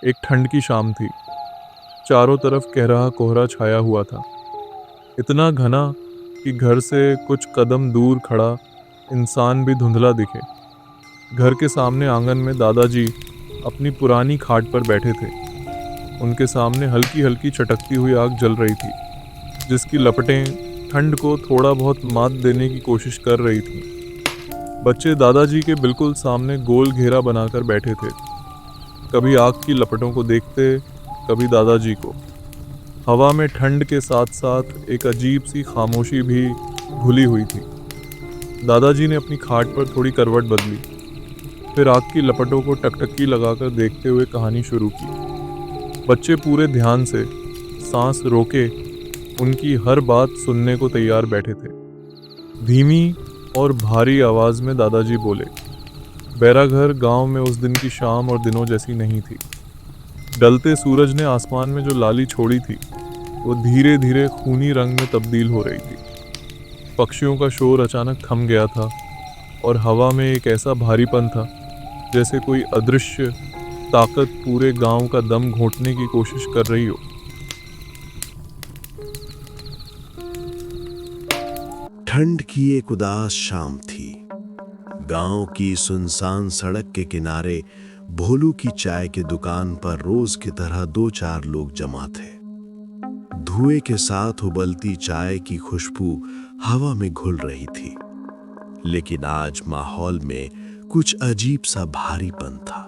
एक ठंड की शाम थी। चारों तरफ गहरा कोहरा छाया हुआ था, इतना घना कि घर से कुछ कदम दूर खड़ा इंसान भी धुंधला दिखे। घर के सामने आंगन में दादाजी अपनी पुरानी खाट पर बैठे थे। उनके सामने हल्की हल्की चटकती हुई आग जल रही थी, जिसकी लपटें ठंड को थोड़ा बहुत मात देने की कोशिश कर रही थीं। बच्चे दादाजी के बिल्कुल सामने गोल घेरा बनाकर बैठे थे, कभी आग की लपटों को देखते, कभी दादाजी को। हवा में ठंड के साथ साथ एक अजीब सी खामोशी भी घुली हुई थी। दादाजी ने अपनी खाट पर थोड़ी करवट बदली, फिर आग की लपटों को टकटकी लगाकर देखते हुए कहानी शुरू की। बच्चे पूरे ध्यान से, सांस रोके, उनकी हर बात सुनने को तैयार बैठे थे। धीमी और भारी आवाज में दादाजी बोले, बैराघर गांव में उस दिन की शाम और दिनों जैसी नहीं थी। ढलते सूरज ने आसमान में जो लाली छोड़ी थी, वो धीरे धीरे खूनी रंग में तब्दील हो रही थी। पक्षियों का शोर अचानक थम गया था और हवा में एक ऐसा भारीपन था जैसे कोई अदृश्य ताकत पूरे गांव का दम घोंटने की कोशिश कर रही हो। ठंड की एक उदास शाम थी। गांव की सुनसान सड़क के किनारे भोलू की चाय की दुकान पर रोज की तरह 2-4 लोग जमा थे। धुएं के साथ उबलती चाय की खुशबू हवा में घुल रही थी, लेकिन आज माहौल में कुछ अजीब सा भारीपन था।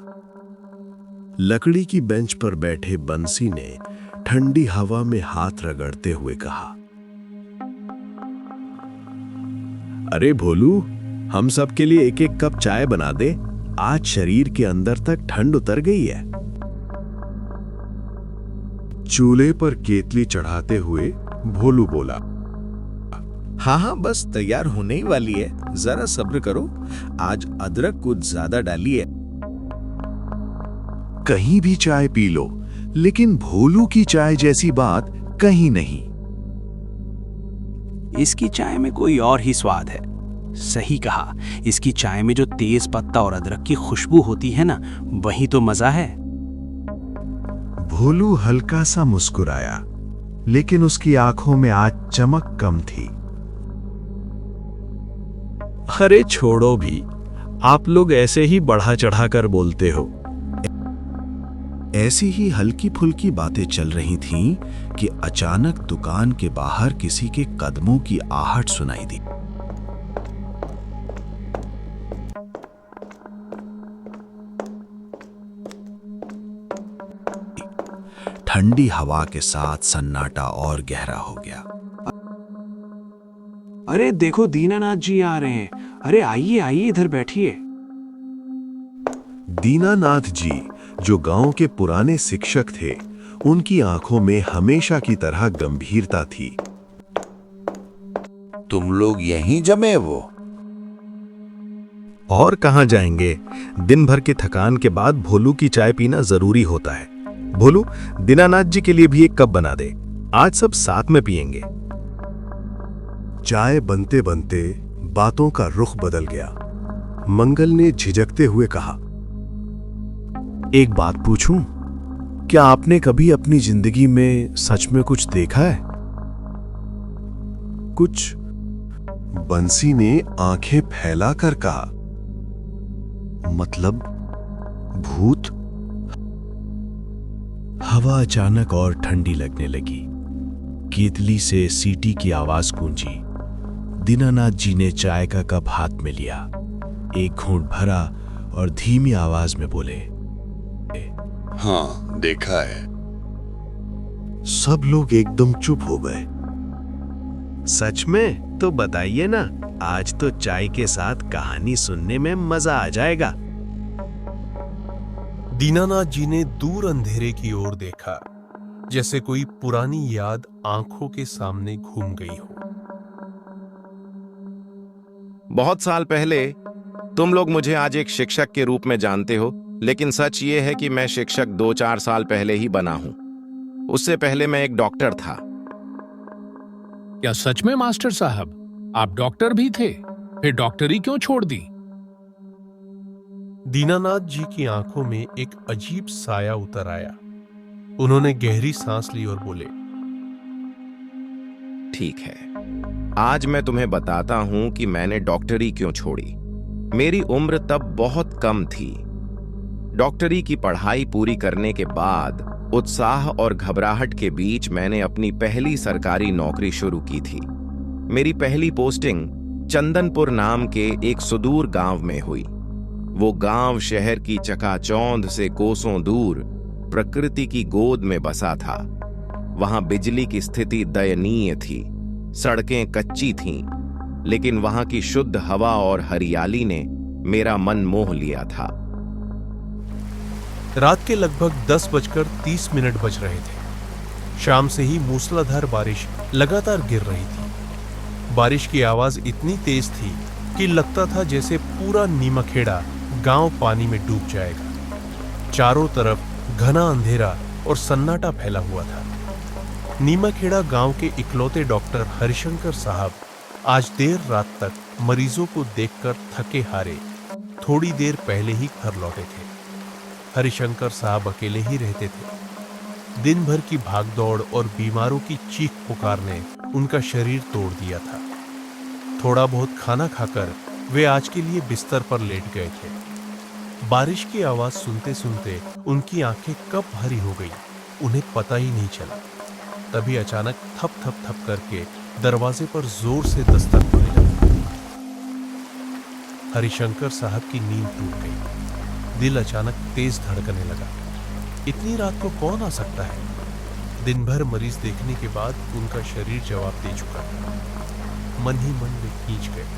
लकड़ी की बेंच पर बैठे बंसी ने ठंडी हवा में हाथ रगड़ते हुए कहा, अरे भोलू, हम सब के लिए एक एक कप चाय बना दे। आज शरीर के अंदर तक ठंड उतर गई है। चूल्हे पर केतली चढ़ाते हुए भोलू बोला, हाँ हाँ, बस तैयार होने ही वाली है, जरा सब्र करो। आज अदरक कुछ ज्यादा डाली है। कहीं भी चाय पी लो, लेकिन भोलू की चाय जैसी बात कहीं नहीं। इसकी चाय में कोई और ही स्वाद है। सही कहा, इसकी चाय में जो तेज पत्ता और अदरक की खुशबू होती है ना, वही तो मजा है। भोलू हल्का सा मुस्कुराया, लेकिन उसकी आंखों में आज चमक कम थी। अरे छोड़ो भी, आप लोग ऐसे ही बढ़ा चढ़ा कर बोलते हो। ऐसी ही हल्की फुल्की बातें चल रही थीं कि अचानक दुकान के बाहर किसी के कदमों की आहट सुनाई दी। ठंडी हवा के साथ सन्नाटा और गहरा हो गया। अरे देखो, दीनानाथ जी आ रहे हैं। अरे आइए आइए, इधर बैठिए। दीनानाथ जी, जो गांव के पुराने शिक्षक थे, उनकी आंखों में हमेशा की तरह गंभीरता थी। तुम लोग यहीं जमे वो? और कहां जाएंगे? दिन भर की थकान के बाद भोलू की चाय पीना जरूरी होता है। भोलू, दीनानाथ जी के लिए भी एक कप बना दे। आज सब साथ में पिएंगे। चाय बनते बनते बातों का रुख बदल गया। मंगल ने झिझकते हुए कहा, एक बात पूछूं? क्या आपने कभी अपनी जिंदगी में सच में कुछ देखा है? कुछ? बंसी ने आंखें फैलाकर कहा, मतलब भूत? हवा अचानक और ठंडी लगने लगी। केतली से सीटी की आवाज गूंजी। दीनानाथ जी ने चाय का कप हाथ में लिया, एक घूंट भरा और धीमी आवाज में बोले, हाँ, देखा है। सब लोग एकदम चुप हो गए। सच में? तो बताइए ना, आज तो चाय के साथ कहानी सुनने में मजा आ जाएगा। दीनानाथ जी ने दूर अंधेरे की ओर देखा, जैसे कोई पुरानी याद आंखों के सामने घूम गई हो। बहुत साल पहले तुम लोग मुझे आज एक शिक्षक के रूप में जानते हो, लेकिन सच ये है कि मैं शिक्षक 2-4 साल पहले ही बना हूं। उससे पहले मैं एक डॉक्टर था। क्या सच में मास्टर साहब, आप डॉक्टर भी थे? फिर डॉक्टरी क्यों छोड़ दी? दीनानाथ जी की आंखों में एक अजीब साया उतर आया। उन्होंने गहरी सांस ली और बोले, ठीक है, आज मैं तुम्हें बताता हूं कि मैंने डॉक्टरी क्यों छोड़ी। मेरी उम्र तब बहुत कम थी। डॉक्टरी की पढ़ाई पूरी करने के बाद उत्साह और घबराहट के बीच मैंने अपनी पहली सरकारी नौकरी शुरू की थी। मेरी पहली पोस्टिंग चंदनपुर नाम के एक सुदूर गांव में हुई। वो गांव शहर की चकाचौंध से कोसों दूर प्रकृति की गोद में बसा था। वहां बिजली की स्थिति दयनीय थी, सड़कें कच्ची थीं, लेकिन वहां की शुद्ध हवा और हरियाली ने मेरा मन मोह लिया था। रात के लगभग 10:30 बज रहे थे। शाम से ही मूसलाधार बारिश लगातार गिर रही थी। बारिश की आवाज इतनी तेज थी कि लगता था जैसे पूरा नीमखेड़ा गांव पानी में डूब जाएगा। चारों तरफ घना अंधेरा और सन्नाटा फैला हुआ था। नीमखेड़ा गांव के इकलौते डॉक्टर हरिशंकर साहब आज देर रात तक मरीजों को देखकर थके हारे थोड़ी देर पहले ही घर लौटे थे। हरिशंकर साहब अकेले ही रहते थे। दिन भर की भागदौड़ और बीमारों की चीख पुकार ने उनका शरीर तोड़ दिया था। थोड़ा बहुत खाना खाकर वे आज के लिए बिस्तर पर लेट गए थे। बारिश की आवाज सुनते सुनते उनकी आंखें कब भरी हो गई उन्हें पता ही नहीं चला। तभी अचानक थप थप थप करके दरवाजे पर जोर से दस्तक होने लगी। हरिशंकर साहब की नींद टूट गई। दिल अचानक तेज धड़कने लगा। इतनी रात को कौन आ सकता है? दिन भर मरीज देखने के बाद उनका शरीर जवाब दे चुका था। मन ही मन वे खींच गए।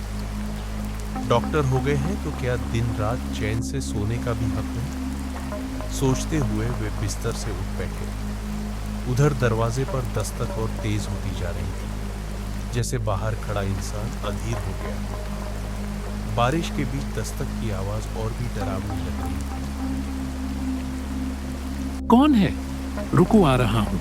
डॉक्टर हो गए हैं तो क्या दिन रात चैन से सोने का भी हक नहीं? सोचते हुए वे बिस्तर से उठ बैठे। उधर दरवाजे पर दस्तक और तेज होती जा रही थी, जैसे बाहर खड़ा इंसान अधीर हो गया। बारिश के बीच दस्तक की आवाज और भी डरावनी लग रही थी। कौन है? रुको, आ रहा हूं।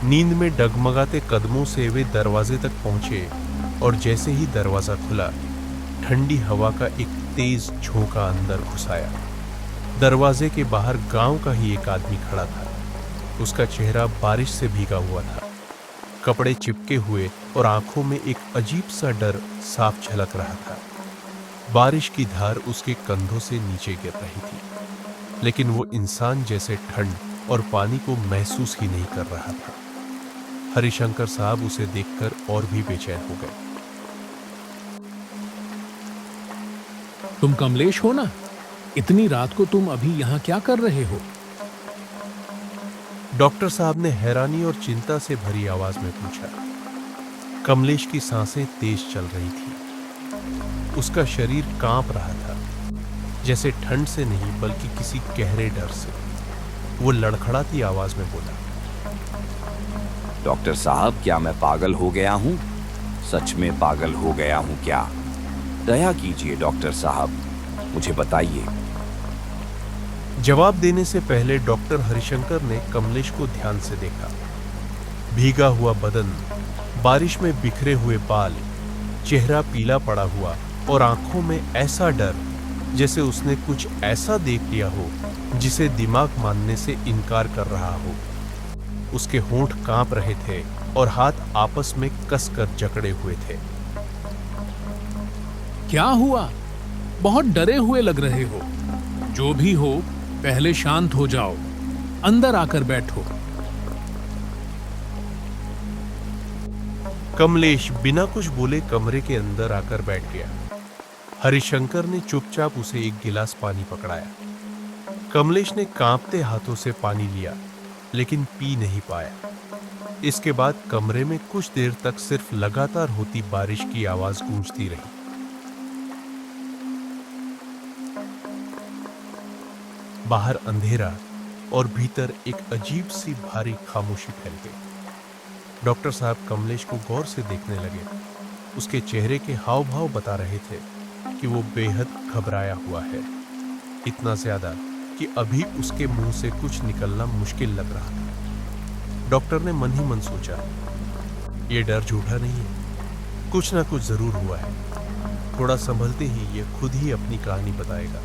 नींद में डगमगाते कदमों से वे दरवाजे तक पहुंचे और जैसे ही दरवाजा खुला, ठंडी हवा का एक तेज झोंका अंदर घुस आया। दरवाजे के बाहर गांव का ही एक आदमी खड़ा था। उसका चेहरा बारिश से भीगा हुआ था। कपड़े चिपके हुए और आंखों में एक अजीब सा डर साफ झलक रहा था। बारिश की धार उसके कंधों से नीचे गिर रही थी, लेकिन वो इंसान जैसे ठंड और पानी को महसूस ही नहीं कर रहा था। हरिशंकर साहब उसे देखकर और भी बेचैन हो गए। तुम कमलेश हो ना? इतनी रात को तुम अभी यहाँ क्या कर रहे हो? डॉक्टर साहब ने हैरानी और चिंता से भरी आवाज में पूछा। कमलेश की सांसें तेज चल रही थी। उसका शरीर कांप रहा था, जैसे ठंड से नहीं बल्कि किसी गहरे डर से। वो लड़खड़ाती आवाज में बोला, डॉक्टर साहब, क्या मैं पागल हो गया हूँ? सच में पागल हो गया हूँ क्या? दया कीजिए डॉक्टर साहब, मुझे बताइए। जवाब देने से पहले डॉक्टर हरिशंकर ने कमलेश को ध्यान से देखा। भीगा हुआ बदन, बारिश में बिखरे हुए बाल, चेहरा पीला पड़ा हुआ और आंखों में ऐसा डर जैसे उसने कुछ ऐसा देख लिया हो जिसे दिमाग मानने से इनकार कर रहा हो। उसके होंठ कांप रहे थे और हाथ आपस में कसकर जकड़े हुए थे। क्या हुआ? बहुत डरे हुए लग रहे हो। जो भी हो, पहले शांत हो जाओ। अंदर आकर बैठो। कमलेश बिना कुछ बोले कमरे के अंदर आकर बैठ गया। हरिशंकर ने चुपचाप उसे एक गिलास पानी पकड़ाया। कमलेश ने कांपते हाथों से पानी लिया, लेकिन पी नहीं पाया। इसके बाद कमरे में कुछ देर तक सिर्फ लगातार होती बारिश की आवाज गूंजती रही। बाहर अंधेरा और भीतर एक अजीब सी भारी खामोशी फैल गई। डॉक्टर साहब कमलेश को गौर से देखने लगे। उसके चेहरे के हाव भाव बता रहे थे कि वो बेहद घबराया हुआ है, इतना ज्यादा कि अभी उसके मुंह से कुछ निकलना मुश्किल लग रहा था। डॉक्टर ने मन ही मन सोचा, ये डर झूठा नहीं है, कुछ ना कुछ जरूर हुआ है। थोड़ा संभलते ही ये खुद ही अपनी कहानी बताएगा।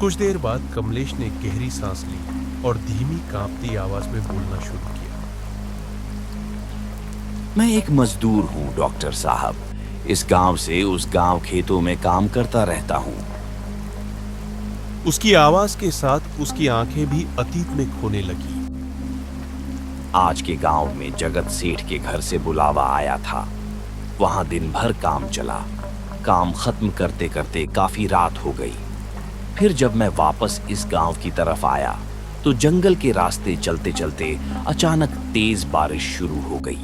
कुछ देर बाद कमलेश ने गहरी सांस ली और धीमी कांपती आवाज में बोलना शुरू किया। मैं एक मजदूर हूँ डॉक्टर साहब। इस गांव से उस गांव खेतों में काम करता रहता हूँ। उसकी आवाज के साथ उसकी आंखें भी अतीत में खोने लगी। आज के गांव में जगत सेठ के घर से बुलावा आया था। वहां दिन भर काम चला। काम खत्म करते करते काफी रात हो गई। फिर जब मैं वापस इस गांव की तरफ आया तो जंगल के रास्ते चलते चलते अचानक तेज बारिश शुरू हो गई।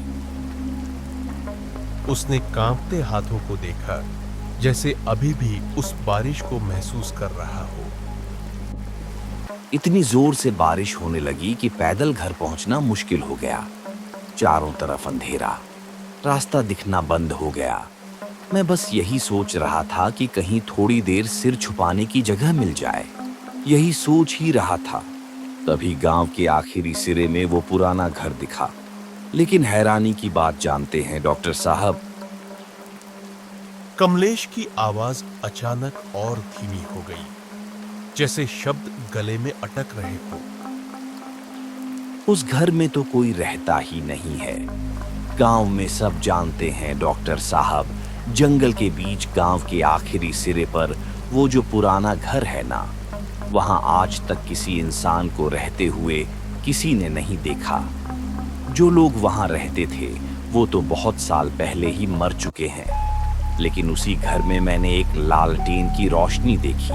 उसने कांपते हाथों को देखा, जैसे अभी भी उस बारिश को महसूस कर रहा हो। इतनी जोर से बारिश होने लगी कि पैदल घर पहुंचना मुश्किल हो गया। चारों तरफ अंधेरा, रास्ता दिखना बंद हो गया। मैं बस यही सोच रहा था कि कहीं थोड़ी देर सिर छुपाने की जगह मिल जाए। यही सोच ही रहा था, तभी गांव के आखिरी सिरे में वो पुराना घर दिखा। लेकिन हैरानी की बात जानते हैं डॉक्टर साहब? कमलेश की आवाज अचानक और धीमी हो गई, जैसे शब्द गले में अटक रहे हो। उस घर में तो कोई रहता ही नहीं है। गांव में सब जानते हैं डॉक्टर साहब, जंगल के बीच गांव के आखिरी सिरे पर वो जो पुराना घर है ना, वहां आज तक किसी इंसान को रहते हुए किसी ने नहीं देखा। जो लोग वहां रहते थे वो तो बहुत साल पहले ही मर चुके हैं। लेकिन उसी घर में मैंने एक लालटेन की रोशनी देखी।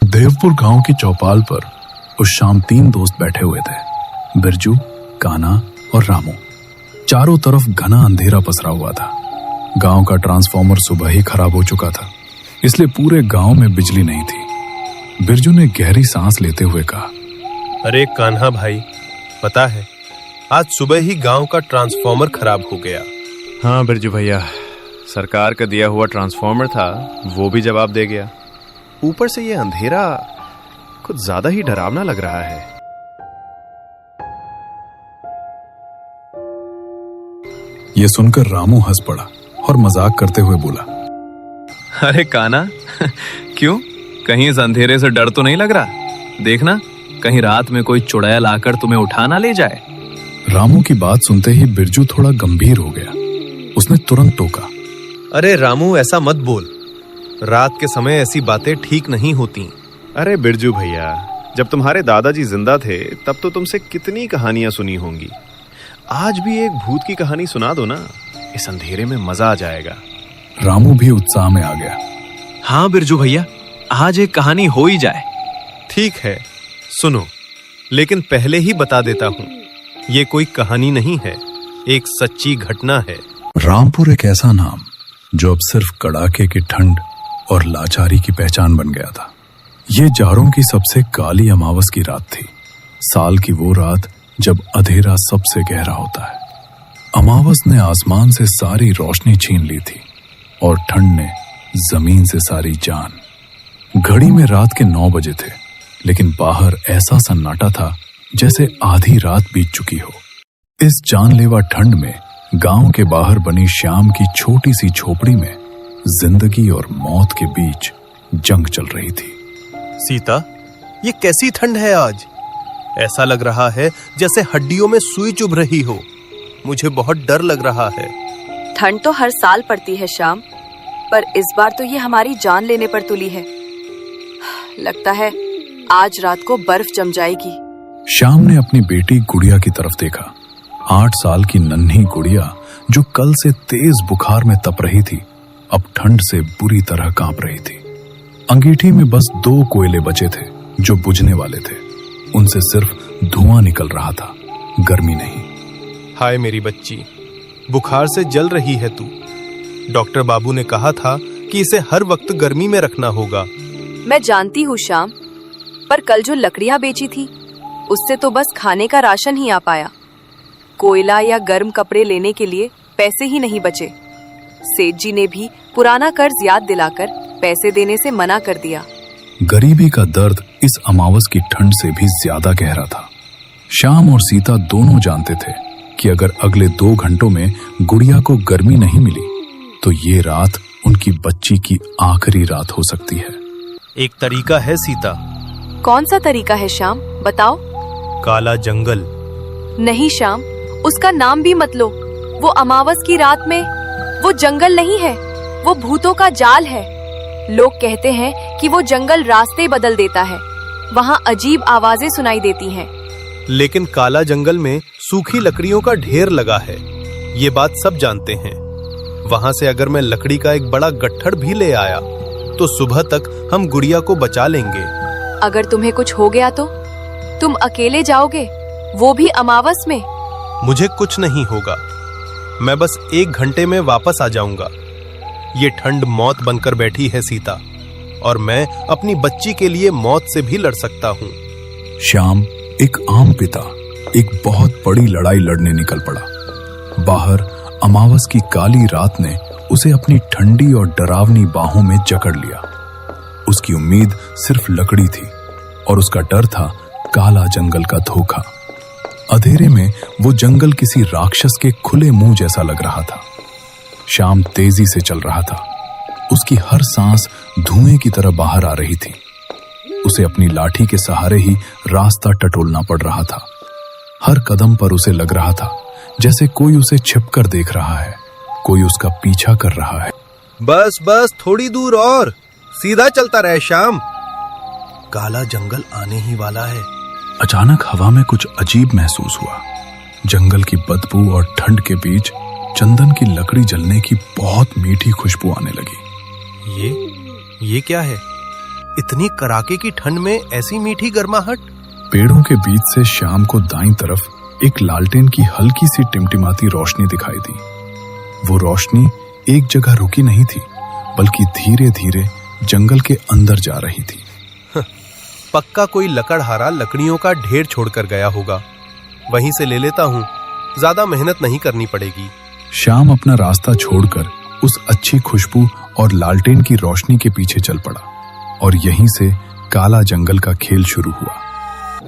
देवपुर गांव की चौपाल पर उस शाम 3 दोस्त बैठे हुए थे, बिरजू, कान्हा और रामू। चारों तरफ घना अंधेरा पसरा हुआ था। गांव का ट्रांसफार्मर सुबह ही खराब हो चुका था, इसलिए पूरे गांव में बिजली नहीं थी। बिरजू ने गहरी सांस लेते हुए कहा, अरे कान्हा भाई, पता है आज सुबह ही गांव का ट्रांसफार्मर खराब हो गया। हाँ बिरजू भैया, सरकार का दिया हुआ ट्रांसफार्मर था, वो भी जवाब दे गया। ऊपर से ये अंधेरा कुछ ज्यादा ही डरावना लग रहा है। यह सुनकर रामू हंस पड़ा और मजाक करते हुए बोला, अरे कान्हा, क्यों? कहीं इस अंधेरे से डर तो नहीं लग रहा? देखना, कहीं रात में कोई चुड़ैल आकर तुम्हें उठा ना ले जाए। रामू की बात सुनते ही बिरजू थोड़ा गंभीर हो गया। उसने तुरंत टोका, अरे रामू, ऐसा मत बोल। रात के समय ऐसी बातें ठीक नहीं होती। अरे बिरजू भैया, जब तुम्हारे दादाजी जिंदा थे तब तो तुमसे कितनी कहानियां सुनी होंगी। आज भी एक भूत की कहानी सुना दो ना, इस अंधेरे में मजा आ जाएगा। रामू भी उत्साह में आ गया। हाँ बिरजू भैया, आज एक कहानी हो ही जाए। ठीक है, सुनो, लेकिन पहले ही बता देता हूँ, ये कोई कहानी नहीं है, एक सच्ची घटना है। रामपुर एक ऐसा नाम जो अब सिर्फ कड़ाके की ठंड और लाचारी की पहचान बन गया था। ये जाड़ों की सबसे काली अमावस की रात थी। साल की वो रात जब अंधेरा सबसे गहरा होता है। अमावस ने आसमान से सारी रोशनी छीन ली थी और ठंड ने जमीन से सारी जान। घड़ी में रात के 9 बजे थे, लेकिन बाहर ऐसा सन्नाटा था जैसे आधी रात बीत चुकी हो। इस जानलेवा ठंड में गांव के बाहर बनी श्याम की छोटी सी झोपड़ी में जिंदगी और मौत के बीच जंग चल रही थी। सीता, ये कैसी ठंड है आज? ऐसा लग रहा है जैसे हड्डियों में सुई चुभ रही हो। मुझे बहुत डर लग रहा है। ठंड तो हर साल पड़ती है श्याम, पर इस बार तो ये हमारी जान लेने पर तुली है। लगता है आज रात को बर्फ जम जाएगी। श्याम ने अपनी बेटी गुड़िया की तरफ देखा। 8 साल की नन्ही गुड़िया जो कल से तेज बुखार में तप रही थी, अब ठंड से बुरी तरह कांप रही थी। अंगीठी में बस 2 कोयले बचे थे जो बुझने वाले थे। उनसे सिर्फ धुआं निकल रहा था, गर्मी नहीं। हाय मेरी बच्ची, बुखार से जल रही है तू। डॉक्टर बाबू ने कहा था कि इसे हर वक्त गर्मी में रखना होगा। मैं जानती हूँ श्याम, पर कल जो लकड़ियाँ बेची थी उससे तो बस खाने का राशन ही आ पाया। कोयला या गर्म कपड़े लेने के लिए पैसे ही नहीं बचे। सेठ जी ने भी पुराना कर्ज याद दिलाकर पैसे देने से मना कर दिया। गरीबी का दर्द इस अमावस की ठंड से भी ज्यादा गहरा था। श्याम और सीता दोनों जानते थे कि अगर अगले 2 घंटों में गुड़िया को गर्मी नहीं मिली तो ये रात उनकी बच्ची की आखिरी रात हो सकती है। एक तरीका है सीता। कौन सा तरीका है श्याम, बताओ। काला जंगल। नहीं श्याम, उसका नाम भी मत लो। वो अमावस की रात में वो जंगल नहीं है, वो भूतों का जाल है। लोग कहते हैं कि वो जंगल रास्ते बदल देता है, वहाँ अजीब आवाजें सुनाई देती हैं। लेकिन काला जंगल में सूखी लकड़ियों का ढेर लगा है, ये बात सब जानते हैं। वहां से अगर मैं लकड़ी का एक बड़ा गट्ठर भी ले आया तो सुबह तक हम गुड़िया को बचा लेंगे। अगर तुम्हें कुछ हो गया तो तुम अकेले जाओगे, वो भी अमावस में? मुझे कुछ नहीं होगा, मैं बस 1 घंटे में वापस आ जाऊंगा। ये ठंड मौत बनकर बैठी है सीता, और मैं अपनी बच्ची के लिए मौत से भी लड़ सकता हूँ। श्याम एक आम पिता एक बहुत बड़ी लड़ाई लड़ने निकल पड़ा। बाहर अमावस की काली रात ने उसे अपनी ठंडी और डरावनी बाहों में जकड़ लिया। उसकी उम्मीद सिर्फ लकड़ी थी और उसका डर था काला जंगल का धोखा। अंधेरे में वो जंगल किसी राक्षस के खुले मुंह जैसा लग रहा था। श्याम तेजी से चल रहा था, उसकी हर सांस धुएं की तरह बाहर आ रही थी। उसे अपनी लाठी के सहारे ही रास्ता टटोलना पड़ रहा था। हर कदम पर उसे लग रहा था जैसे कोई उसे छिपकर देख रहा है, कोई उसका पीछा कर रहा है। बस बस थोड़ी दूर और, सीधा चलता रहे श्याम, काला जंगल आने ही वाला है। अचानक हवा में कुछ अजीब महसूस हुआ। जंगल की बदबू और ठंड के बीच चंदन की लकड़ी जलने की बहुत मीठी खुशबू आने लगी। ये क्या है? इतनी कड़ाके की ठंड में ऐसी मीठी गर्माहट? पेड़ों के बीच से श्याम को दाईं तरफ एक लालटेन की हल्की सी टिमटिमाती रोशनी दिखाई दी। वो रोशनी एक जगह रुकी नहीं थी, बल्कि धीरे धीरे जंगल के अंदर जा रही थी। पक्का कोई लकड़हारा लकड़ियों का ढेर छोड़कर गया होगा, वहीं से ले लेता हूँ, ज्यादा मेहनत नहीं करनी पड़ेगी। श्याम अपना रास्ता छोड़कर उस अच्छी खुशबू और लालटेन की रोशनी के पीछे चल पड़ा और यहीं से काला जंगल का खेल शुरू हुआ।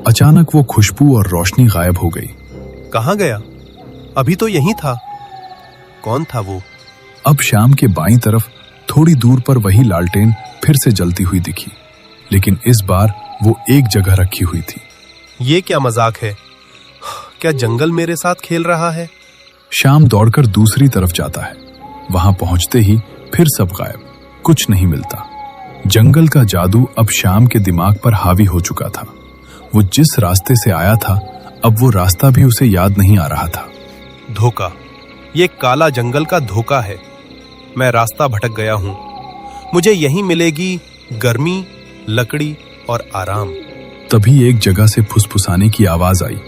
अचानक वो खुशबू और रोशनी गायब हो गई। कहाँ गया? अभी तो यहीं था। कौन था वो? अब श्याम के बाईं तरफ थोड़ी दूर पर वही लालटेन फिर से जलती हुई दिखी, लेकिन इस बार वो एक जगह रखी हुई थी। ये क्या मजाक है? क्या जंगल मेरे साथ खेल रहा है? श्याम दौड़कर दूसरी तरफ जाता है। वहां पहुंचते ही फिर सब गायब, कुछ नहीं मिलता। जंगल का जादू अब श्याम के दिमाग पर हावी हो चुका था। वो जिस रास्ते से आया था, अब वो रास्ता भी उसे याद नहीं आ रहा था। धोखा, ये काला जंगल का धोखा है। मैं रास्ता भटक गया हूं। मुझे यहीं मिलेगी गर्मी, लकड़ी और आराम। तभी एक जगह से फुसफुसाने की आवाज आई।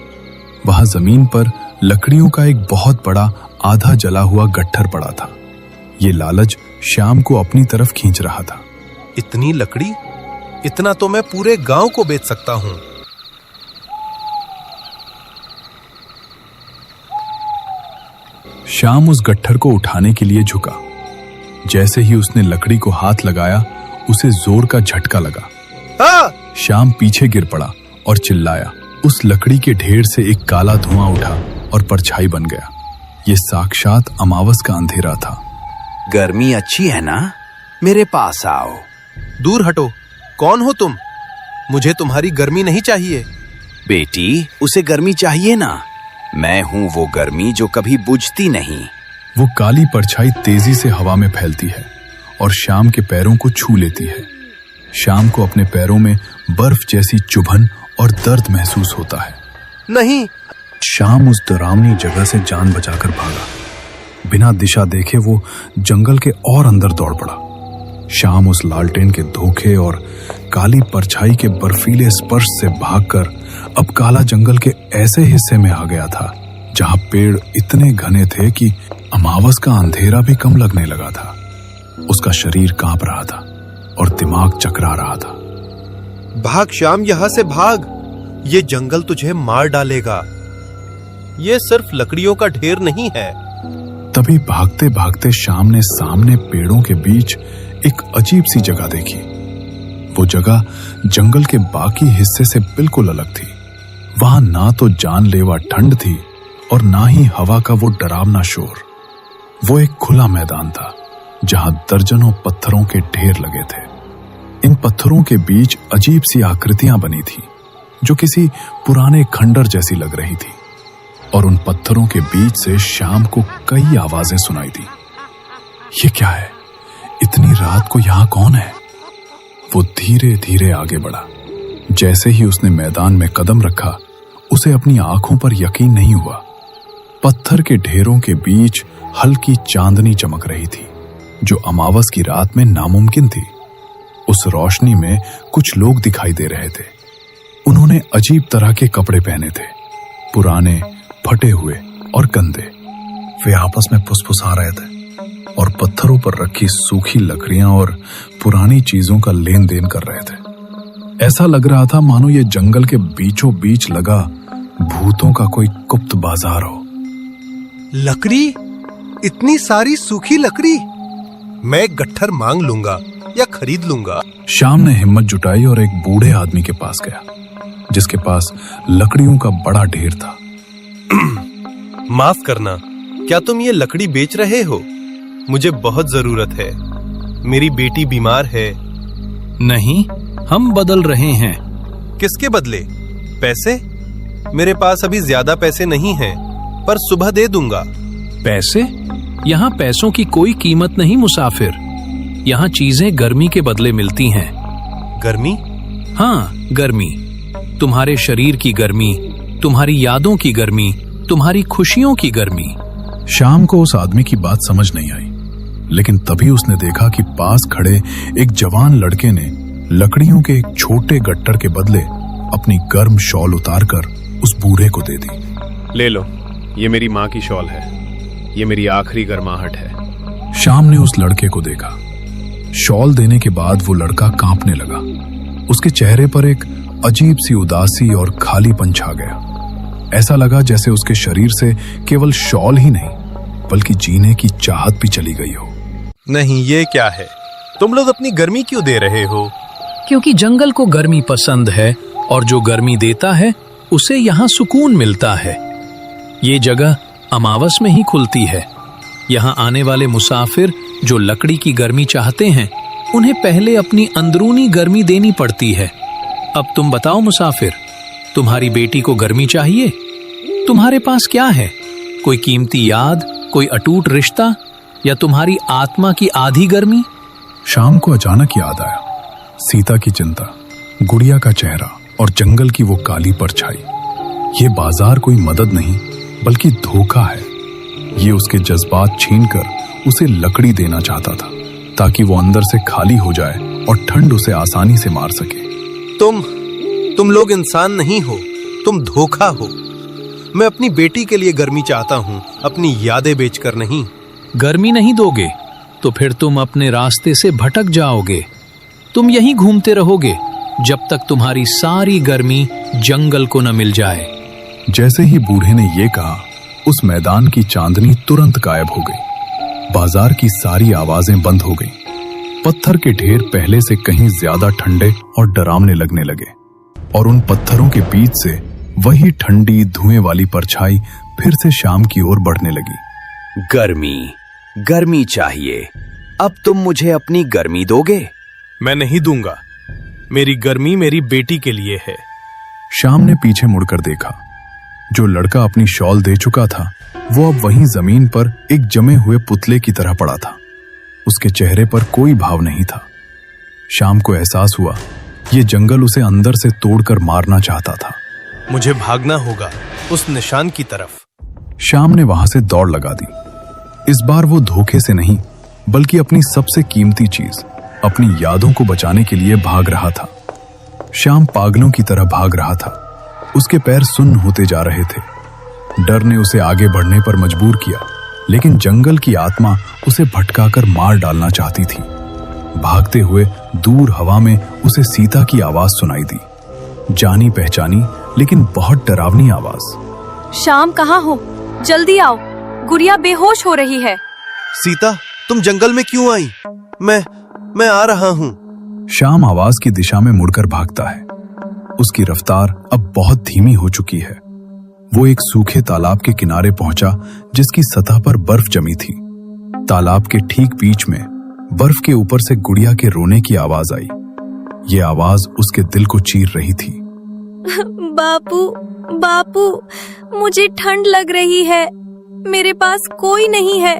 वहां जमीन पर लकड़ियों का एक बहुत बड़ा आधा जला हुआ गट्ठर पड़ा था। ये लालच श्याम को अपनी तरफ खींच रहा था। इतनी लकड़ी? इतना तो मैं पूरे गांव को बेच सकता हूं। श्याम उस गट्ठर को उठाने के लिए झुका। जैसे ही उसने लकड़ी को हाथ लगाया, उसे जोर का झटका लगा। श्याम पीछे गिर पड़ा और चिल्लाया। उस लकड़ी के ढेर से एक काला धुआं उठा और परछाई बन गया। ये साक्षात अमावस का अंधेरा था। गर्मी अच्छी है ना? मेरे पास आओ। दूर हटो, कौन हो तुम? मुझे तुम्हारी गर्मी नहीं चाहिए। बेटी, उसे गर्मी चाहिए ना। मैं हूं वो गर्मी जो कभी बुझती नहीं। वो काली परछाई तेजी से हवा में फैलती है और श्याम के पैरों को छू लेती है। श्याम को अपने पैरों में बर्फ जैसी चुभन और दर्द महसूस होता है। नहीं। श्याम उस डरावनी जगह से जान बचाकर भागा। बिना दिशा देखे वो जंगल के और अंदर दौड़ पड़ा। श्याम उस लालटेन के धोखे और काली परछाई के बर्फीले स्पर्श से भागकर अब काला जंगल के ऐसे हिस्से में आ गया था जहां पेड़ इतने घने थे कि अमावस का अंधेरा भी कम लगने लगा था। उसका शरीर कांप रहा था और दिमाग चकरा रहा था। भाग श्याम, यहां से भाग। ये जंगल तुझे मार डालेगा। ये सिर्फ लकड़ियों का ढेर नहीं है। तभी भागते भागते श्याम ने सामने पेड़ों के बीच एक अजीब सी जगह देखी। वो जगह जंगल के बाकी हिस्से से बिल्कुल अलग थी। वहां ना तो जानलेवा ठंड थी और ना ही हवा का वो डरावना शोर। वो एक खुला मैदान था जहां दर्जनों पत्थरों के ढेर लगे थे। इन पत्थरों के बीच अजीब सी आकृतियां बनी थी जो किसी पुराने खंडर जैसी लग रही थी, और उन पत्थरों के बीच से शाम को कई आवाजें सुनाई दी। ये क्या है? इतनी रात को यहां कौन है? वो धीरे धीरे आगे बढ़ा। जैसे ही उसने मैदान में कदम रखा, उसे अपनी आंखों पर यकीन नहीं हुआ। पत्थर के ढेरों के बीच हल्की चांदनी चमक रही थी जो अमावस की रात में नामुमकिन थी। उस रोशनी में कुछ लोग दिखाई दे रहे थे। उन्होंने अजीब तरह के कपड़े पहने थे, पुराने, फटे हुए और गंदे। वे आपस में फुसफुसा रहे थे और पत्थरों पर रखी सूखी लकड़ियां और पुरानी चीजों का लेन देन कर रहे थे। ऐसा लग रहा था मानो ये जंगल के बीचों बीच लगा भूतों का कोई गुप्त बाजार हो। लकड़ी, इतनी सारी सूखी लकड़ी, मैं एक गट्ठर मांग लूंगा या खरीद लूंगा। शाम ने हिम्मत जुटाई और एक बूढ़े आदमी के पास गया जिसके पास लकड़ियों का बड़ा ढेर था। माफ करना, क्या तुम ये लकड़ी बेच रहे हो? मुझे बहुत जरूरत है। मेरी बेटी बीमार है। नहीं, हम बदल रहे हैं। किसके बदले? पैसे? मेरे पास अभी ज्यादा पैसे नहीं हैं, पर सुबह दे दूंगा। पैसे? यहाँ पैसों की कोई कीमत नहीं मुसाफिर। यहाँ चीजें गर्मी के बदले मिलती हैं। गर्मी? हाँ, गर्मी। तुम्हारे शरीर की गर्मी, तुम्हारी यादों की गर्मी, तुम्हारी खुशियों की गर्मी। शाम को उस आदमी की बात समझ नहीं आई, लेकिन तभी उसने देखा कि पास खड़े एक जवान लड़के ने लकड़ियों के एक छोटे गट्टर के बदले अपनी गर्म शॉल उतारकर उस बूढ़े को दे दी। ले लो, ये मेरी माँ की शॉल है। ये मेरी आखिरी गर्माहट है। शाम ने उस लड़के को देखा। शॉल देने के बाद वो लड़का कांपने लगा। उसके चेहरे पर एक अजीब सी उदासी और खालीपन छा गया। ऐसा लगा जैसे उसके शरीर से केवल शॉल ही नहीं बल्कि जीने की चाहत भी चली गई हो। नहीं, ये क्या है? तुम लोग अपनी गर्मी क्यों दे रहे हो? क्योंकि जंगल को गर्मी पसंद है और जो गर्मी देता है उसे यहाँ सुकून मिलता है। ये जगह अमावस में ही खुलती है। यहाँ आने वाले मुसाफिर जो लकड़ी की गर्मी चाहते हैं, उन्हें पहले अपनी अंदरूनी गर्मी देनी पड़ती है। अब तुम बताओ मुसाफिर, तुम्हारी बेटी को गर्मी चाहिए? तुम्हारे पास क्या है? कोई कीमती याद, कोई अटूट रिश्ता, या तुम्हारी आत्मा की आधी गर्मी? शाम को अचानक याद आया सीता की चिंता, गुड़िया का चेहरा और जंगल की वो काली परछाई। ये बाजार कोई मदद नहीं बल्कि धोखा है। ये उसके जज्बात छीनकर उसे लकड़ी देना चाहता था ताकि वो अंदर से खाली हो जाए और ठंड उसे आसानी से मार सके। तुम लोग इंसान नहीं हो, तुम धोखा हो। मैं अपनी बेटी के लिए गर्मी चाहता हूँ, अपनी यादें बेचकर नहीं। गर्मी नहीं दोगे तो फिर तुम अपने रास्ते से भटक जाओगे। तुम यहीं घूमते रहोगे जब तक तुम्हारी सारी गर्मी जंगल को न मिल जाए। जैसे ही बूढ़े ने ये कहा, उस मैदान की चांदनी तुरंत गायब हो गई। बाजार की सारी आवाजें बंद हो गईं। पत्थर के ढेर पहले से कहीं ज्यादा ठंडे और डरावने लगने लगे और उन पत्थरों के बीच से वही ठंडी धुएं वाली परछाई फिर से शाम की ओर बढ़ने लगी। गर्मी, गर्मी चाहिए। अब तुम मुझे अपनी गर्मी दोगे? मैं नहीं दूंगा। मेरी गर्मी मेरी बेटी के लिए है। शाम ने पीछे मुड़कर देखा। जो लड़का अपनी शॉल दे चुका था वो अब वहीं जमीन पर एक जमे हुए पुतले की तरह पड़ा था। उसके चेहरे पर कोई भाव नहीं था। शाम को एहसास हुआ ये जंगल उसे अंदर से तोड़कर मारना चाहता था। मुझे भागना होगा उस निशान की तरफ। शाम ने वहां से दौड़ लगा दी। इस बार वो धोखे से नहीं बल्कि अपनी सबसे कीमती चीज, अपनी यादों को बचाने के लिए भाग रहा था। शाम पागलों की तरह भाग रहा था। उसके पैर सुन्न होते जा रहे थे। डर ने उसे आगे बढ़ने पर मजबूर किया, लेकिन जंगल की आत्मा उसे भटकाकर मार डालना चाहती थी। भागते हुए दूर हवा में उसे सीता की आवाज सुनाई दी, जानी पहचानी लेकिन बहुत डरावनी आवाज। शाम कहाँ हो? जल्दी आओ, गुड़िया बेहोश हो रही है। सीता, तुम जंगल में क्यों आई? मैं आ रहा हूँ। श्याम आवाज की दिशा में मुड़कर भागता है। उसकी रफ्तार अब बहुत धीमी हो चुकी है। वो एक सूखे तालाब के किनारे पहुंचा जिसकी सतह पर बर्फ जमी थी। तालाब के ठीक बीच में बर्फ के ऊपर से गुड़िया के रोने की आवाज आई। ये आवाज उसके दिल को चीर रही थी। बापू, बापू, मुझे ठंड लग रही है। मेरे पास कोई नहीं है,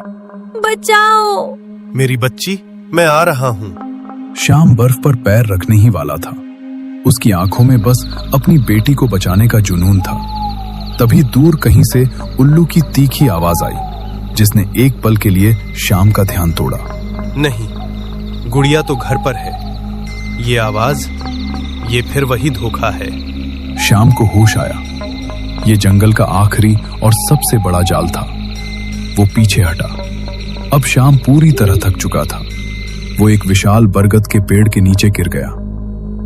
बचाओ। मेरी बच्ची, मैं आ रहा हूँ। श्याम बर्फ पर पैर रखने ही वाला था। उसकी आंखों में बस अपनी बेटी को बचाने का जुनून था। तभी दूर कहीं से उल्लू की तीखी आवाज आई जिसने एक पल के लिए श्याम का ध्यान तोड़ा। नहीं, गुड़िया तो घर पर है। ये आवाज, ये फिर वही धोखा है। श्याम को होश आया। ये जंगल का आखिरी और सबसे बड़ा जाल था। वो पीछे हटा। अब श्याम पूरी तरह थक चुका था। वो एक विशाल बरगद के पेड़ के नीचे गिर गया।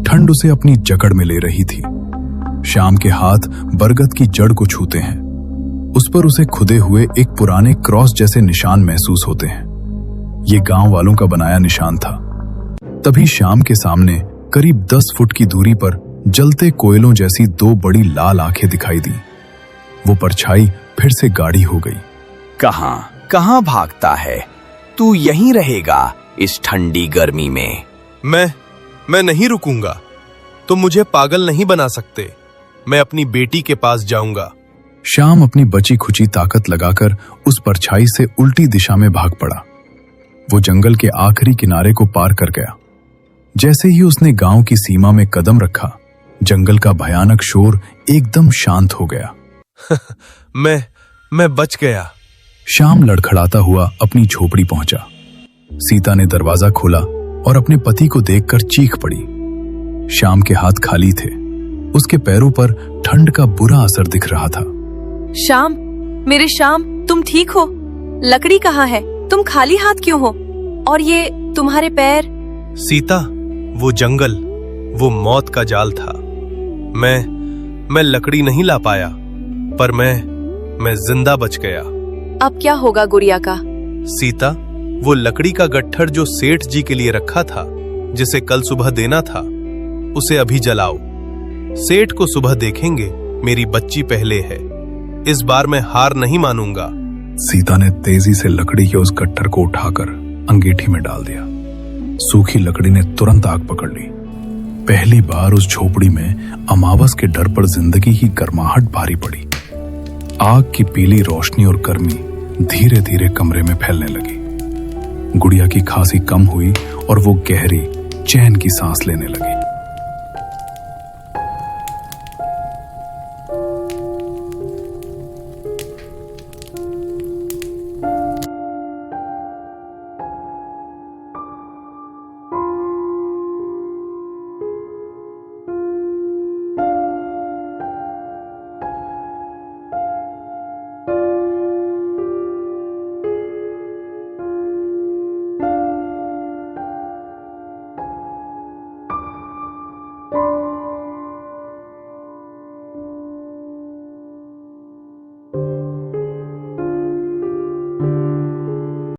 ठंड उसे अपनी जकड़ में ले रही थी। श्याम के हाथ बरगद की जड़ को छूते हैं। उस पर उसे खुदे हुए एक पुराने क्रॉस जैसे निशान महसूस होते हैं। ये गांव वालों का बनाया निशान था। तभी श्याम के सामने करीब 10 फुट की दूरी पर जलते कोयलों जैसी 2 बड़ी लाल आंखें दिखाई दी। वो परछाई फिर से गाढ़ी हो गई। कहां भागता है? तू यहीं रहेगा इस ठंडी गर्मी में? मैं नहीं रुकूंगा। तुम मुझे पागल नहीं बना सकते। मैं अपनी बेटी के पास जाऊंगा। श्याम अपनी बची खुची ताकत लगाकर उस परछाई से उल्टी दिशा में भाग पड़ा। वो जंगल के आखिरी किनारे को पार कर गया। जैसे ही उसने गांव की सीमा में कदम रखा, जंगल का भयानक शोर एकदम शांत हो गया। मैं बच गया। श्याम लड़खड़ाता हुआ अपनी झोपड़ी पहुंचा। सीता ने दरवाजा खोला और अपने पति को देखकर चीख पड़ी। श्याम के हाथ खाली थे। उसके पैरों पर ठंड का बुरा असर दिख रहा था। श्याम, मेरे श्याम, तुम ठीक हो? लकड़ी कहाँ है? तुम खाली हाथ क्यों हो? और ये तुम्हारे पैर? सीता, वो जंगल, वो मौत का जाल था। मैं लकड़ी नहीं ला पाया, पर मैं जिंदा बच गया। अब क्या होगा गुड़िया का? सीता, वो लकड़ी का गट्ठर जो सेठ जी के लिए रखा था, जिसे कल सुबह देना था, उसे अभी जलाओ। सेठ को सुबह देखेंगे मेरी बच्ची पहले है। इस बार मैं हार नहीं मानूंगा। सीता ने तेजी से लकड़ी के उस गट्ठर को उठाकर अंगीठी में डाल दिया। सूखी लकड़ी ने तुरंत आग पकड़ ली। पहली बार उस झोपड़ी में अमावस के डर पर जिंदगी की गर्माहट भारी पड़ी। आग की पीली रोशनी और गर्मी धीरे धीरे कमरे में फैलने लगी। गुड़िया की खांसी कम हुई और वो गहरी चैन की सांस लेने लगी।